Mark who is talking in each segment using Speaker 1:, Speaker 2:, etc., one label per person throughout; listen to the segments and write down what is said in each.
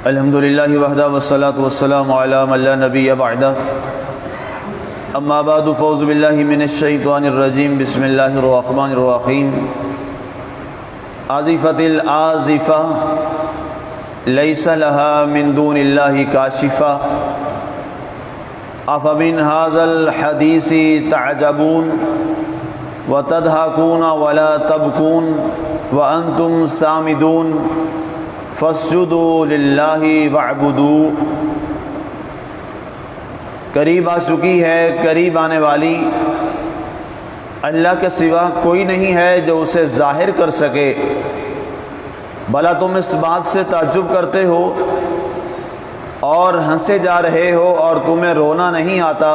Speaker 1: الحمد للہ وحدہ والصلاة والسلام علی من لا نبی بعدہ اما بعد فاعوذ باللہ من الشیطان الرجیم بسم اللہ الرحمن الرحیم آزفت الآزفہ لیس لها من دون اللہ کاشفہ افمن ھذا الحدیث تعجبون وتضحکون ولا تبکون وانتم سامدون فاسجدوا للہ واعبدوا۔ قریب آ چکی ہے، قریب آنے والی، اللہ کے سوا کوئی نہیں ہے جو اسے ظاہر کر سکے۔ بھلا تم اس بات سے تعجب کرتے ہو اور ہنسے جا رہے ہو اور تمہیں رونا نہیں آتا،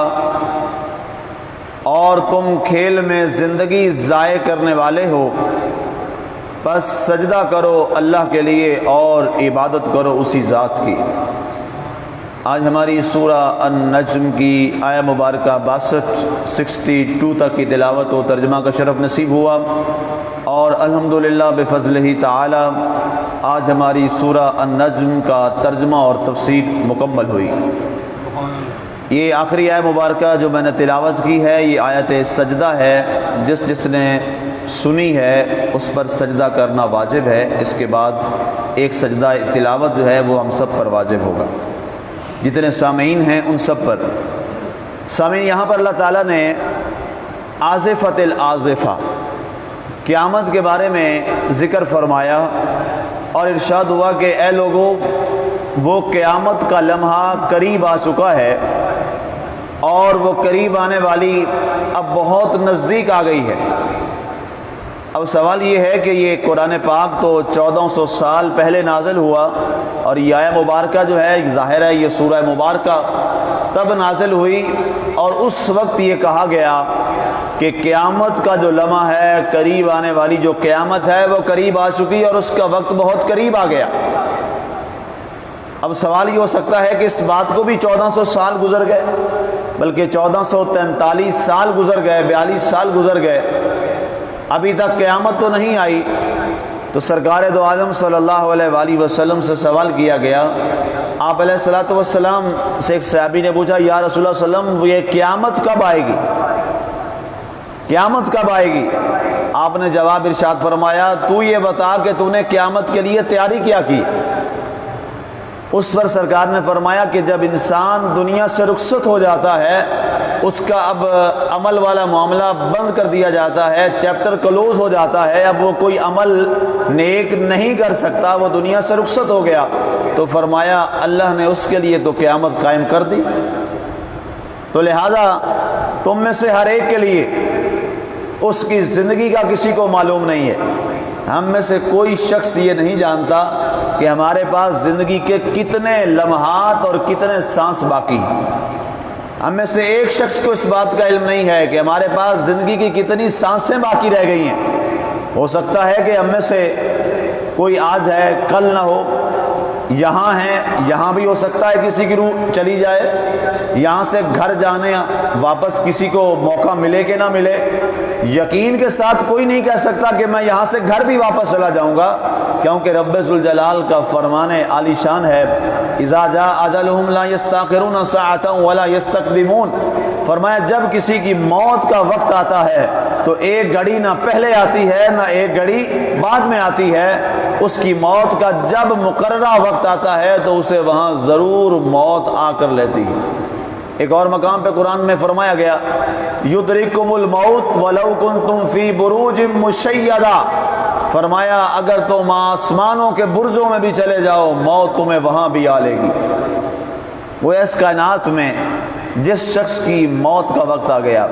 Speaker 1: اور تم کھیل میں زندگی ضائع کرنے والے ہو۔ بس سجدہ کرو اللہ کے لیے اور عبادت کرو اسی ذات کی۔ آج ہماری سورہ النجم کی آیہ مبارکہ 62 تک کی تلاوت و ترجمہ کا شرف نصیب ہوا، اور الحمدللہ بفضلہ تعالی آج ہماری سورہ النجم کا ترجمہ اور تفسیر مکمل ہوئی۔ یہ آخری آیہ مبارکہ جو میں نے تلاوت کی ہے، یہ آیت سجدہ ہے۔ جس نے سنی ہے اس پر سجدہ کرنا واجب ہے۔ اس کے بعد ایک سجدہ تلاوت جو ہے وہ ہم سب پر واجب ہوگا، جتنے سامعین ہیں ان سب پر۔ سامعین، یہاں پر اللہ تعالیٰ نے آزفت الآزفہ، قیامت کے بارے میں ذکر فرمایا، اور ارشاد ہوا کہ اے لوگو، وہ قیامت کا لمحہ قریب آ چکا ہے، اور وہ قریب آنے والی اب بہت نزدیک آ گئی ہے۔ اب سوال یہ ہے کہ یہ قرآن پاک تو 1400 سال پہلے نازل ہوا، اور یہ آیہ مبارکہ جو ہے ظاہر ہے یہ سورہ مبارکہ تب نازل ہوئی، اور اس وقت یہ کہا گیا کہ قیامت کا جو لمحہ ہے، قریب آنے والی جو قیامت ہے وہ قریب آ چکی، اور اس کا وقت بہت قریب آ گیا۔ اب سوال یہ ہو سکتا ہے کہ اس بات کو بھی 1400 سال گزر گئے، بلکہ 1443 سال گزر گئے، 42 سال گزر گئے، ابھی تک قیامت تو نہیں آئی۔ تو سرکار دو عالم صلی اللہ علیہ وآلہ وسلم سے سوال کیا گیا۔ آپ علیہ الصلوۃ والسلام سے ایک صحابی نے پوچھا، یا رسول اللہ صلی اللہ علیہ وسلم، یہ قیامت کب آئے گی؟ قیامت کب آئے گی؟ آپ نے جواب ارشاد فرمایا، تو یہ بتا کہ تو نے قیامت کے لیے تیاری کیا کی؟ اس پر سرکار نے فرمایا کہ جب انسان دنیا سے رخصت ہو جاتا ہے، اس کا اب عمل والا معاملہ بند کر دیا جاتا ہے، چیپٹر کلوز ہو جاتا ہے، اب وہ کوئی عمل نیک نہیں کر سکتا، وہ دنیا سے رخصت ہو گیا۔ تو فرمایا اللہ نے اس کے لیے تو قیامت قائم کر دی۔ تو لہٰذا تم میں سے ہر ایک کے لیے اس کی زندگی کا کسی کو معلوم نہیں ہے۔ ہم میں سے کوئی شخص یہ نہیں جانتا کہ ہمارے پاس زندگی کے کتنے لمحات اور کتنے سانس باقی ہیں۔ ہم میں سے ایک شخص کو اس بات کا علم نہیں ہے کہ ہمارے پاس زندگی کی کتنی سانسیں باقی رہ گئی ہیں۔ ہو سکتا ہے کہ ہم میں سے کوئی آج ہے کل نہ ہو، یہاں ہیں، یہاں بھی ہو سکتا ہے کسی کی روح چلی جائے، یہاں سے گھر جانے واپس کسی کو موقع ملے کہ نہ ملے۔ یقین کے ساتھ کوئی نہیں کہہ سکتا کہ میں یہاں سے گھر بھی واپس چلا جاؤں گا، کیونکہ رب ذوالجلال کا فرمان عالی شان ہے، اذا جاء اجلهم لا يستاخرون ساعة ولا يستقدمون۔ فرمایا جب کسی کی موت کا وقت آتا ہے تو ایک گھڑی نہ پہلے آتی ہے نہ ایک گھڑی بعد میں آتی ہے۔ اس کی موت کا جب مقررہ وقت آتا ہے تو اسے وہاں ضرور موت آ کر لیتی ہے۔ ایک اور مقام پہ قرآن میں فرمایا گیا، یدرککم الموت ولو کنتم فی بروج مشیدہ۔ فرمایا اگر تم آسمانوں کے برجوں میں بھی چلے جاؤ، موت تمہیں وہاں بھی آ لے گی۔ وہ اس کائنات میں جس شخص کی موت کا وقت آ گیا،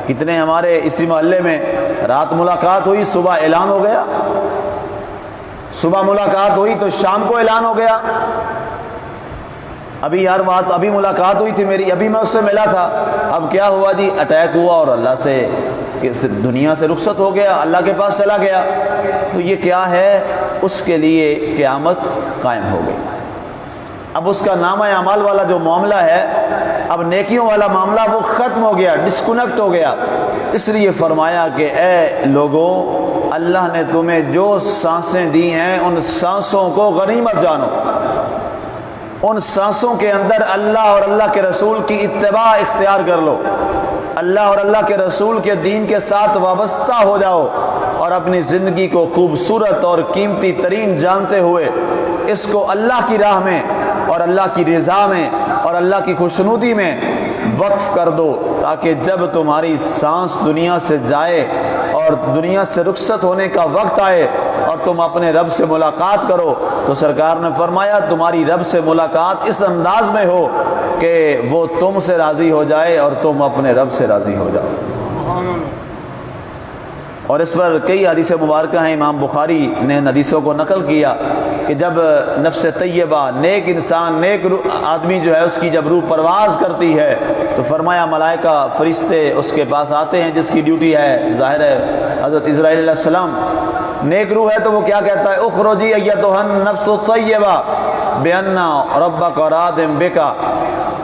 Speaker 1: کتنے ہمارے اسی محلے میں رات ملاقات ہوئی، صبح اعلان ہو گیا، صبح ملاقات ہوئی تو شام کو اعلان ہو گیا۔ ابھی ملاقات ہوئی تھی میری، ابھی میں اس سے ملا تھا، اب کیا ہوا جی؟ اٹیک ہوا اور اللہ سے دنیا سے رخصت ہو گیا، اللہ کے پاس چلا گیا۔ تو یہ کیا ہے؟ اس کے لیے قیامت قائم ہو گئی۔ اب اس کا نامہ اعمال والا جو معاملہ ہے، اب نیکیوں والا معاملہ وہ ختم ہو گیا، ڈسکنیکٹ ہو گیا۔ اس لیے فرمایا کہ اے لوگوں، اللہ نے تمہیں جو سانسیں دی ہیں ان سانسوں کو غنیمت جانو۔ ان سانسوں کے اندر اللہ اور اللہ کے رسول کی اتباع اختیار کر لو، اللہ اور اللہ کے رسول کے دین کے ساتھ وابستہ ہو جاؤ، اور اپنی زندگی کو خوبصورت اور قیمتی ترین جانتے ہوئے اس کو اللہ کی راہ میں اور اللہ کی رضا میں اور اللہ کی خوشنودی میں وقف کر دو، تاکہ جب تمہاری سانس دنیا سے جائے اور دنیا سے رخصت ہونے کا وقت آئے اور تم اپنے رب سے ملاقات کرو تو سرکار نے فرمایا تمہاری رب سے ملاقات اس انداز میں ہو کہ وہ تم سے راضی ہو جائے اور تم اپنے رب سے راضی ہو جاؤ۔ اور اس پر کئی حدیث مبارکہ ہیں، امام بخاری نے ان حدیثوں کو نقل کیا کہ جب نفس طیبہ نیک انسان نیک آدمی جو ہے اس کی جب روح پرواز کرتی ہے تو فرمایا ملائکہ فرشتے اس کے پاس آتے ہیں جس کی ڈیوٹی ہے ظاہر ہے حضرت اسرائیل علیہ السلام، نیک روح ہے تو وہ کیا کہتا ہے، اخرجی ایتھا النفس الطیبہ بان ربک راض بک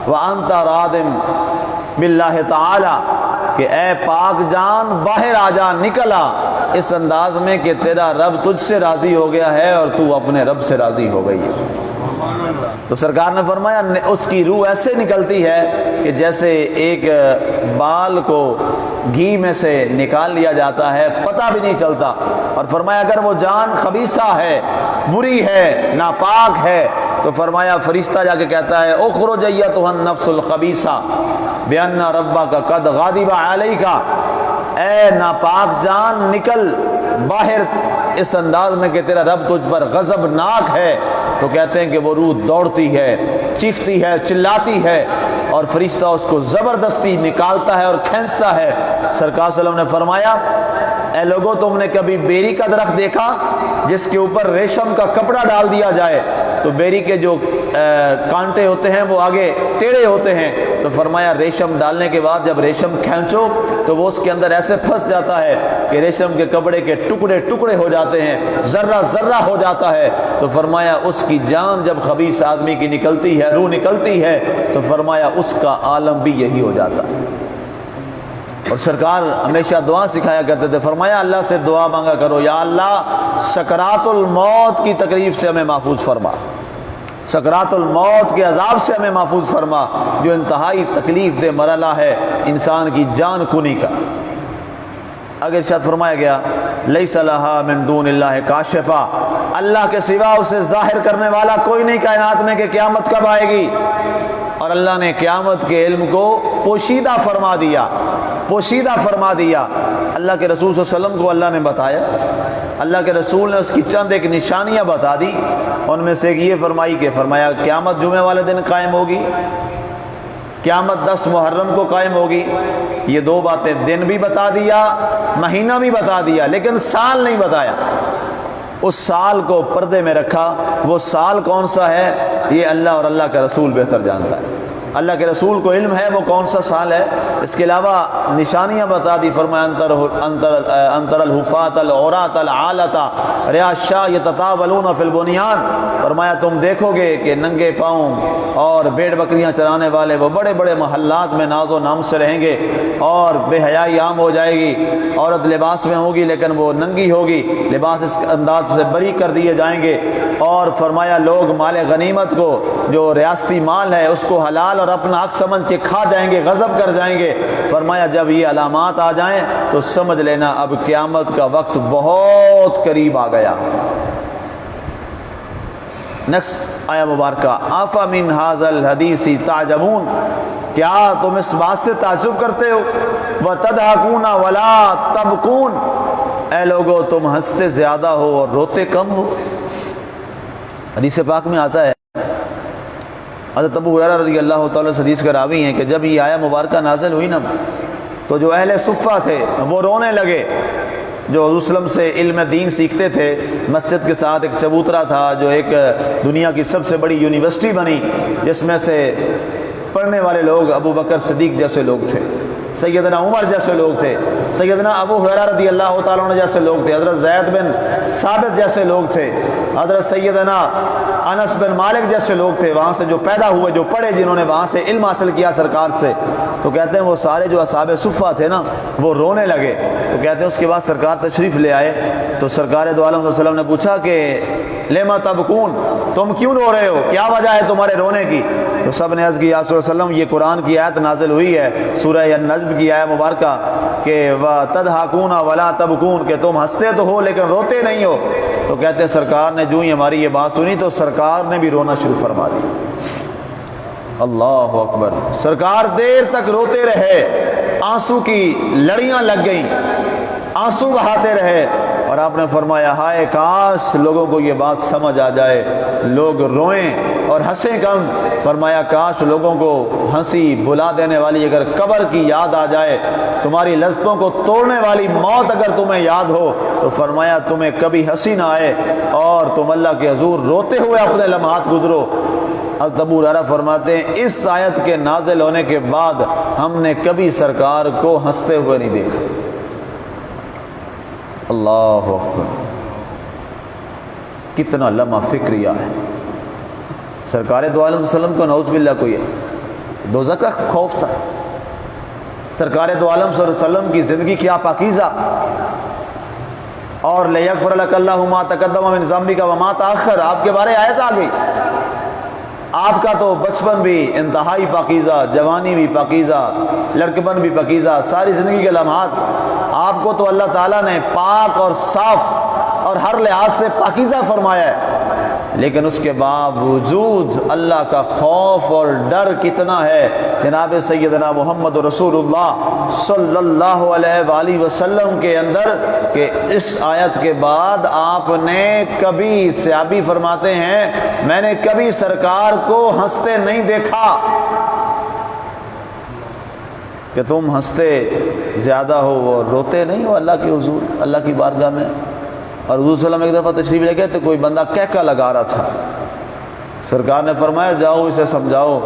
Speaker 1: وانت راض باللہ تعالی، کہ اے پاک جان باہر آ جا، نکلا اس انداز میں کہ تیرا رب تجھ سے راضی ہو گیا ہے اور تو اپنے رب سے راضی ہو گئی ہے۔ تو سرکار نے فرمایا اس کی روح ایسے نکلتی ہے کہ جیسے ایک بال کو گھی میں سے نکال لیا جاتا ہے، پتہ بھی نہیں چلتا، اور فرمایا اگر وہ جان خبیثہ ہے، بری ہے، ناپاک ہے تو فرمایا فرشتہ جا کے کہتا ہے اخرج ایتھا النفس الخبیثہ بان ربک قد غضب علیک، اے ناپاک جان نکل باہر اس انداز میں کہ تیرا رب تجھ پر غضبناک ہے۔ تو کہتے ہیں کہ وہ روح دوڑتی ہے، چیختی ہے، چلاتی ہے، اور فرشتہ اس کو زبردستی نکالتا ہے اور کھینچتا ہے۔ سرکار صلی اللہ علیہ وسلم نے فرمایا اے لوگو تم نے کبھی بیری کا درخت دیکھا جس کے اوپر ریشم کا کپڑا ڈال دیا جائے تو بیری کے جو کانٹے ہوتے ہیں وہ آگے ٹیڑھے ہوتے ہیں، تو فرمایا ریشم ڈالنے کے بعد جب ریشم کھینچو تو وہ اس کے اندر ایسے پھنس جاتا ہے کہ ریشم کے کپڑے کے ٹکڑے ٹکڑے ہو جاتے ہیں، ذرہ ذرہ ہو جاتا ہے۔ تو فرمایا اس کی جان جب خبیث آدمی کی نکلتی ہے، روح نکلتی ہے، تو فرمایا اس کا عالم بھی یہی ہو جاتا ہے۔ اور سرکار ہمیشہ دعا سکھایا کرتے تھے، فرمایا اللہ سے دعا مانگا کرو یا اللہ سکرات الموت کی تکلیف سے ہمیں محفوظ فرما، سکرات الموت کے عذاب سے ہمیں محفوظ فرما، جو انتہائی تکلیف دہ مرحلہ ہے انسان کی جان کنی کا۔ اگر ارشاد فرمایا گیا لیس لہا من دون اللہ کاشفہ، اللہ کے سوا اسے ظاہر کرنے والا کوئی نہیں کائنات میں کہ قیامت کب آئے گی، اور اللہ نے قیامت کے علم کو پوشیدہ فرما دیا، پوشیدہ فرما دیا۔ اللہ کے رسول صلی اللہ علیہ وسلم کو اللہ نے بتایا، اللہ کے رسول نے اس کی چند ایک نشانیاں بتا دی، ان میں سے ایک یہ فرمائی کہ فرمایا قیامت جمعے والے دن قائم ہوگی، قیامت 10 محرم کو قائم ہوگی۔ یہ دو باتیں، دن بھی بتا دیا، مہینہ بھی بتا دیا، لیکن سال نہیں بتایا۔ اس سال کو پردے میں رکھا، وہ سال کون سا ہے یہ اللہ اور اللہ کا رسول بہتر جانتا ہے، اللہ کے رسول کو علم ہے وہ کون سا سال ہے۔ اس کے علاوہ نشانیاں بتا دی، فرمایا انتر الحفاۃ العراۃ العالۃ رعاء الشاة یتطاولون فی البنیان، فرمایا تم دیکھو گے کہ ننگے پاؤں اور بھیڑ بکریاں چرانے والے وہ بڑے بڑے محلات میں ناز و نام سے رہیں گے، اور بے حیائی عام ہو جائے گی، عورت لباس میں ہوگی لیکن وہ ننگی ہوگی، لباس اس انداز سے بری کر دیے جائیں گے، اور فرمایا لوگ مال غنیمت کو جو ریاستی مال ہے اس کو حلال اور اپنا حق سمجھ کے کھا جائیں گے، غضب کر جائیں گے۔ فرمایا جب یہ علامات آ جائیں تو سمجھ لینا اب قیامت کا وقت بہت قریب آ گیا۔ نیکسٹ آیا مبارکہ، آفا من ھذا الحدیث تعجبون، کیا تم اس بات سے تعجب کرتے ہو، وتضحکون ولا تبکون، اے لوگو تم ہنستے زیادہ ہو اور روتے کم ہو۔ حدیث پاک میں آتا ہے، حضرت ابو ہریرہ رضی اللہ تعالیٰ سے حدیث کا راوی ہیں کہ جب یہ آیہ مبارکہ نازل ہوئی نا تو جو اہل صفہ تھے وہ رونے لگے، جو حضور صلی اللہ علیہ وسلم سے علم دین سیکھتے تھے۔ مسجد کے ساتھ ایک چبوترا تھا جو ایک دنیا کی سب سے بڑی یونیورسٹی بنی، جس میں سے پڑھنے والے لوگ ابو بکر صدیق جیسے لوگ تھے، سیدنا عمر جیسے لوگ تھے، سیدنا ابو ہریرہ رضی اللہ تعالیٰ عنہ جیسے لوگ تھے، حضرت زید بن ثابت جیسے لوگ تھے، حضرت سیدنا انس بن مالک جیسے لوگ تھے، وہاں سے جو پیدا ہوئے، جو پڑھے، جنہوں نے وہاں سے علم حاصل کیا سرکار سے۔ تو کہتے ہیں وہ سارے جو اصحاب صفہ تھے نا وہ رونے لگے۔ تو کہتے ہیں اس کے بعد سرکار تشریف لے آئے تو سرکار دو عالم صلی اللہ علیہ وسلم نے پوچھا کہ لما تبکون، تم کیوں رو رہے ہو، کیا وجہ ہے تمہارے رونے کی؟ تو سب نے عرض کی یا رسول اللہ صلی اللہ علیہ وسلم یہ قرآن کی آیت نازل ہوئی ہے، سورہ النجم کی آیت مبارکہ کہ وَتَضْحَكُونَ وَلَا تَبْكُونَ، کہ تم ہنستے تو ہو لیکن روتے نہیں ہو۔ تو کہتے ہیں سرکار نے جو ہی ہماری یہ بات سنی تو سرکار نے بھی رونا شروع فرما دی۔ اللہ اکبر، سرکار دیر تک روتے رہے، آنسو کی لڑیاں لگ گئیں، آنسو بہاتے رہے، اور آپ نے فرمایا ہائے کاش لوگوں کو یہ بات سمجھ آ جائے، لوگ روئیں اور ہنسیں کم۔ فرمایا کاش لوگوں کو ہنسی بھلا دینے والی اگر قبر کی یاد آ جائے، تمہاری لذتوں کو توڑنے والی موت اگر تمہیں یاد ہو، تو فرمایا تمہیں کبھی ہنسی نہ آئے اور تم اللہ کے حضور روتے ہوئے اپنے لمحات گزرو۔ ابو ہریرہ فرماتے ہیں اس آیت کے نازل ہونے کے بعد ہم نے کبھی سرکار کو ہنستے ہوئے نہیں دیکھا۔ اللہ اکبر، کتنا لمحہ فکریہ ہے۔ سرکار دو عالم صلی اللہ علیہ وسلم کو نعوذ باللہ کوئی دوزخ کا خوف تھا؟ سرکار دو عالم صلی اللہ علیہ وسلم کی زندگی کیا پاکیزہ، اور لِیَغْفِرَ لَكَ اللَّهُ مَا تَقَدَّمَ مِن ذَنبِكَ وَمَا تَأَخَّرَ، آپ کے بارے آیت آ گئی۔ آپ کا تو بچپن بھی انتہائی پاکیزہ، جوانی بھی پاکیزہ، لڑکپن بھی پاکیزہ، ساری زندگی کے لمحات آپ کو تو اللہ تعالیٰ نے پاک اور صاف اور ہر لحاظ سے پاکیزہ فرمایا ہے، لیکن اس کے باوجود اللہ کا خوف اور ڈر کتنا ہے جناب سیدنا محمد رسول اللہ صلی اللہ علیہ وآلہ وسلم کے اندر، کہ اس آیت کے بعد آپ نے کبھی، صحابی فرماتے ہیں میں نے کبھی سرکار کو ہنستے نہیں دیکھا، کہ تم ہنستے زیادہ ہو اور روتے نہیں ہو اللہ کے حضور، اللہ کی بارگاہ میں۔ اور حضور صلی اللہ علیہ وسلم ایک دفعہ تشریف لے گئے تو کوئی بندہ کہکا لگا رہا تھا، سرکار نے فرمایا جاؤ اسے سمجھاؤ،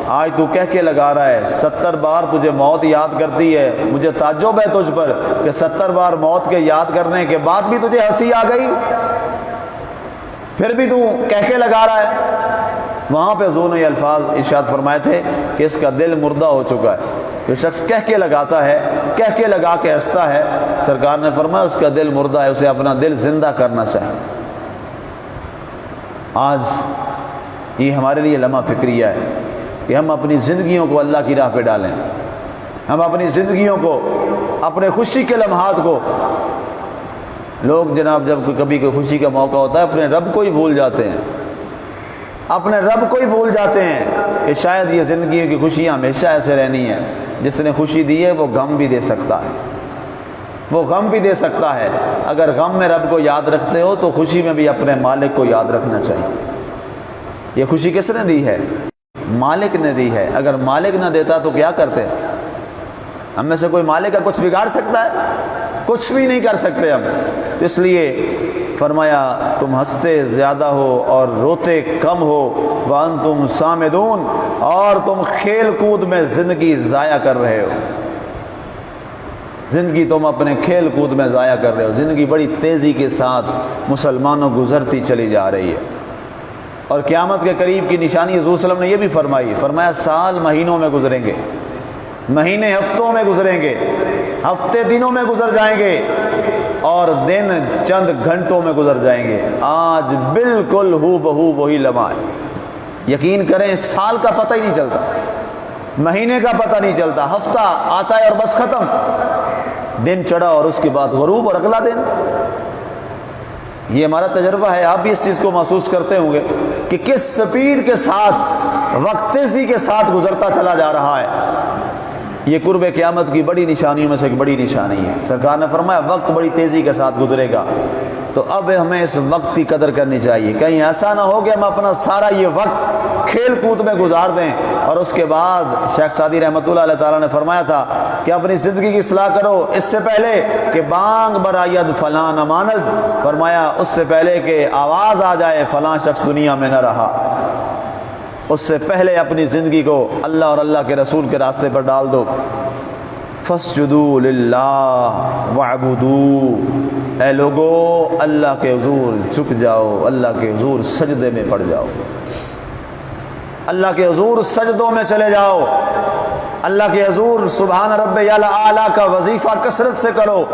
Speaker 1: آج تو کہکے لگا رہا ہے، 70 بار تجھے موت یاد کرتی ہے، مجھے تعجب ہے تجھ پر کہ 70 بار موت کے یاد کرنے کے بعد بھی تجھے ہنسی آ گئی، پھر بھی تو کہکے لگا رہا ہے۔ وہاں پہ حضور نے یہ الفاظ ارشاد فرمائے تھے کہ اس کا دل مردہ ہو چکا ہے، جو شخص کہہ کے لگاتا ہے، کہہ کے لگا کے ہنستا ہے، سرکار نے فرمایا اس کا دل مردہ ہے، اسے اپنا دل زندہ کرنا چاہیے۔ آج یہ ہمارے لیے لمحہ فکریہ ہے کہ ہم اپنی زندگیوں کو اللہ کی راہ پہ ڈالیں، ہم اپنی زندگیوں کو، اپنے خوشی کے لمحات کو، لوگ جناب جب کبھی کوئی خوشی کا موقع ہوتا ہے اپنے رب کو ہی بھول جاتے ہیں، اپنے رب کو ہی بھول جاتے ہیں کہ شاید یہ زندگی کی خوشیاں ہمیشہ ایسے رہنی ہیں، جس نے خوشی دی ہے وہ غم بھی دے سکتا ہے، وہ غم بھی دے سکتا ہے۔ اگر غم میں رب کو یاد رکھتے ہو تو خوشی میں بھی اپنے مالک کو یاد رکھنا چاہیے۔ یہ خوشی کس نے دی ہے؟ مالک نے دی ہے، اگر مالک نہ دیتا تو کیا کرتے؟ ہم میں سے کوئی مالک کا کچھ بگاڑ سکتا ہے؟ کچھ بھی نہیں کر سکتے ہم۔ تو اس لیے فرمایا تم ہنستے زیادہ ہو اور روتے کم ہو، وَأَنْتُمْ صَامِدُونَ، اور تم کھیل کود میں زندگی ضائع کر رہے ہو، زندگی تم اپنے کھیل کود میں ضائع کر رہے ہو۔ زندگی بڑی تیزی کے ساتھ مسلمانوں گزرتی چلی جا رہی ہے، اور قیامت کے قریب کی نشانی حضور صلی اللہ علیہ وسلم نے یہ بھی فرمائی، فرمایا سال مہینوں میں گزریں گے، مہینے ہفتوں میں گزریں گے، ہفتے دنوں میں گزر جائیں گے، اور دن چند گھنٹوں میں گزر جائیں گے۔ آج بالکل ہو بہو وہی لمحہ ہے، یقین کریں سال کا پتہ ہی نہیں چلتا، مہینے کا پتہ نہیں چلتا، ہفتہ آتا ہے اور بس ختم، دن چڑھا اور اس کے بعد غروب اور اگلا دن۔ یہ ہمارا تجربہ ہے، آپ بھی اس چیز کو محسوس کرتے ہوں گے کہ کس سپیڈ کے ساتھ، وقت تیزی کے ساتھ گزرتا چلا جا رہا ہے۔ یہ قرب قیامت کی بڑی نشانیوں میں سے ایک بڑی نشانی ہے۔ سرکار نے فرمایا وقت بڑی تیزی کے ساتھ گزرے گا، تو اب ہمیں اس وقت کی قدر کرنی چاہیے، کہیں ایسا نہ ہو کہ ہم اپنا سارا یہ وقت کھیل کود میں گزار دیں، اور اس کے بعد شیخ سعدی رحمۃ اللہ علیہ تعالیٰ نے فرمایا تھا کہ اپنی زندگی کی اصلاح کرو اس سے پہلے کہ بانگ برآید فلاں امانت، فرمایا اس سے پہلے کہ آواز آ جائے فلاں شخص دنیا میں نہ رہا، اس سے پہلے اپنی زندگی کو اللہ اور اللہ کے رسول کے راستے پر ڈال دو۔ فَاسْجُدُوا لِلَّهِ وَاعْبُدُوا، اے لوگو اللہ کے حضور جھک جاؤ، اللہ کے حضور سجدے میں پڑ جاؤ، اللہ کے حضور سجدوں میں چلے جاؤ، اللہ کے حضور سبحان ربی الاعلیٰ کا وظیفہ کثرت سے کرو،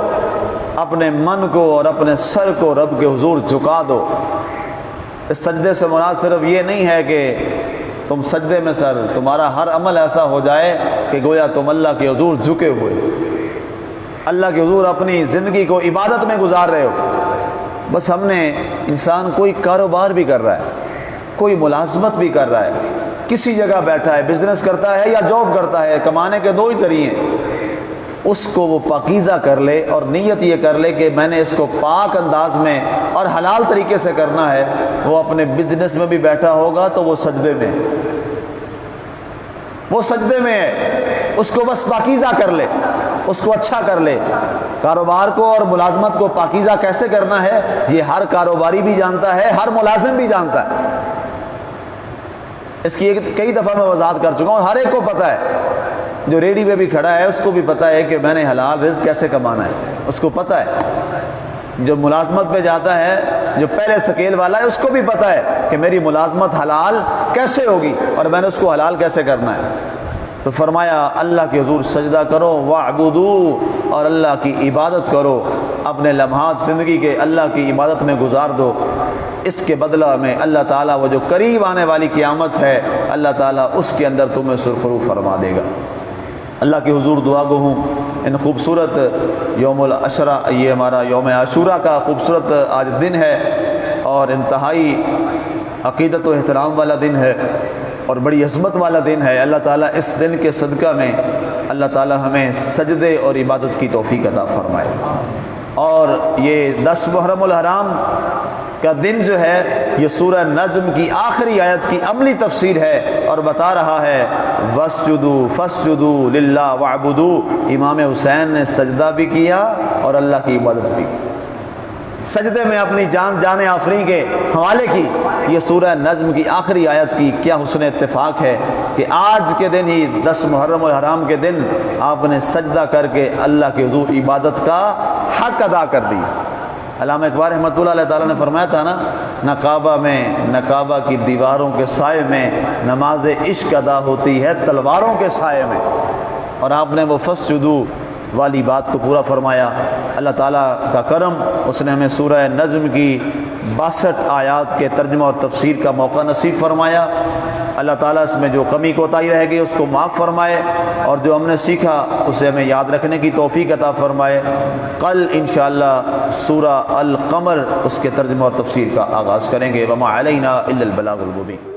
Speaker 1: اپنے من کو اور اپنے سر کو رب کے حضور جھکا دو، اس سجدے سے مراد صرف یہ نہیں ہے کہ تم سجدے میں تمہارا ہر عمل ایسا ہو جائے کہ گویا تم اللہ کے حضور جھکے ہوئے، اللہ کے حضور اپنی زندگی کو عبادت میں گزار رہے ہو۔ بس ہم نے انسان کوئی کاروبار بھی کر رہا ہے، کوئی ملازمت بھی کر رہا ہے، کسی جگہ بیٹھا ہے، بزنس کرتا ہے یا جاب کرتا ہے، کمانے کے دو ہی ذریعے ہیں، اس کو وہ پاکیزہ کر لے اور نیت یہ کر لے کہ میں نے اس کو پاک انداز میں اور حلال طریقے سے کرنا ہے۔ وہ اپنے بزنس میں بھی بیٹھا ہوگا تو وہ سجدے میں ہے، وہ سجدے میں ہے، اس کو بس پاکیزہ کر لے، اس کو اچھا کر لے۔ کاروبار کو اور ملازمت کو پاکیزہ کیسے کرنا ہے یہ ہر کاروباری بھی جانتا ہے، ہر ملازم بھی جانتا ہے، اس کی کئی دفعہ میں وضاحت کر چکا ہوں، اور ہر ایک کو پتہ ہے، جو ریڈی پہ بھی کھڑا ہے اس کو بھی پتہ ہے کہ میں نے حلال رزق کیسے کمانا ہے، اس کو پتہ ہے۔ جو ملازمت پہ جاتا ہے، جو پہلے سکیل والا ہے، اس کو بھی پتہ ہے کہ میری ملازمت حلال کیسے ہوگی اور میں نے اس کو حلال کیسے کرنا ہے۔ تو فرمایا اللہ کے حضور سجدہ کرو، وَاعْبُدُوا، اور اللہ کی عبادت کرو، اپنے لمحات زندگی کے اللہ کی عبادت میں گزار دو۔ اس کے بدلہ میں اللہ تعالیٰ وہ جو قریب آنے والی قیامت ہے، اللہ تعالیٰ اس کے اندر تمہیں سرخرو فرما دے گا۔ اللہ کے حضور دعا گو ہوں، ان خوبصورت یوم العشرہ، یہ ہمارا یوم عاشورہ کا خوبصورت آج دن ہے اور انتہائی عقیدت و احترام والا دن ہے اور بڑی عظمت والا دن ہے۔ اللہ تعالیٰ اس دن کے صدقہ میں اللہ تعالیٰ ہمیں سجدے اور عبادت کی توفیق عطا فرمائے۔ اور یہ 10 محرم الحرام کا دن جو ہے، یہ سورہ نجم کی آخری آیت کی عملی تفسیر ہے اور بتا رہا ہے وَاسْجُدُوا فَاسْجُدُوا لِلَّهِ وَاعْبُدُوا۔ امام حسین نے سجدہ بھی کیا اور اللہ کی عبادت بھی کی، سجدے میں اپنی جان آفرین کے حوالے کی۔ یہ سورہ نجم کی آخری آیت کی کیا حسن اتفاق ہے کہ آج کے دن ہی 10 محرم الحرام کے دن آپ نے سجدہ کر کے اللہ کے حضور عبادت کا حق ادا کر دیا۔ علامہ اقبال رحمۃ اللہ علیہ تعالیٰ نے فرمایا تھا نا، نہ کعبہ میں، نہ کعبہ کی دیواروں کے سائے میں نماز عشق ادا ہوتی ہے تلواروں کے سائے میں، اور آپ نے وہ فَاسْجُدُوا والی بات کو پورا فرمایا۔ اللہ تعالیٰ کا کرم، اس نے ہمیں سورہ نجم کی 62 آیات کے ترجمہ اور تفسیر کا موقع نصیب فرمایا۔ اللہ تعالیٰ اس میں جو کمی کوتاہی رہ گئی اس کو معاف فرمائے، اور جو ہم نے سیکھا اسے ہمیں یاد رکھنے کی توفیق عطا فرمائے۔ کل انشاءاللہ سورہ القمر اس کے ترجمہ اور تفسیر کا آغاز کریں گے۔ وما علینا الا البلاغ المبین۔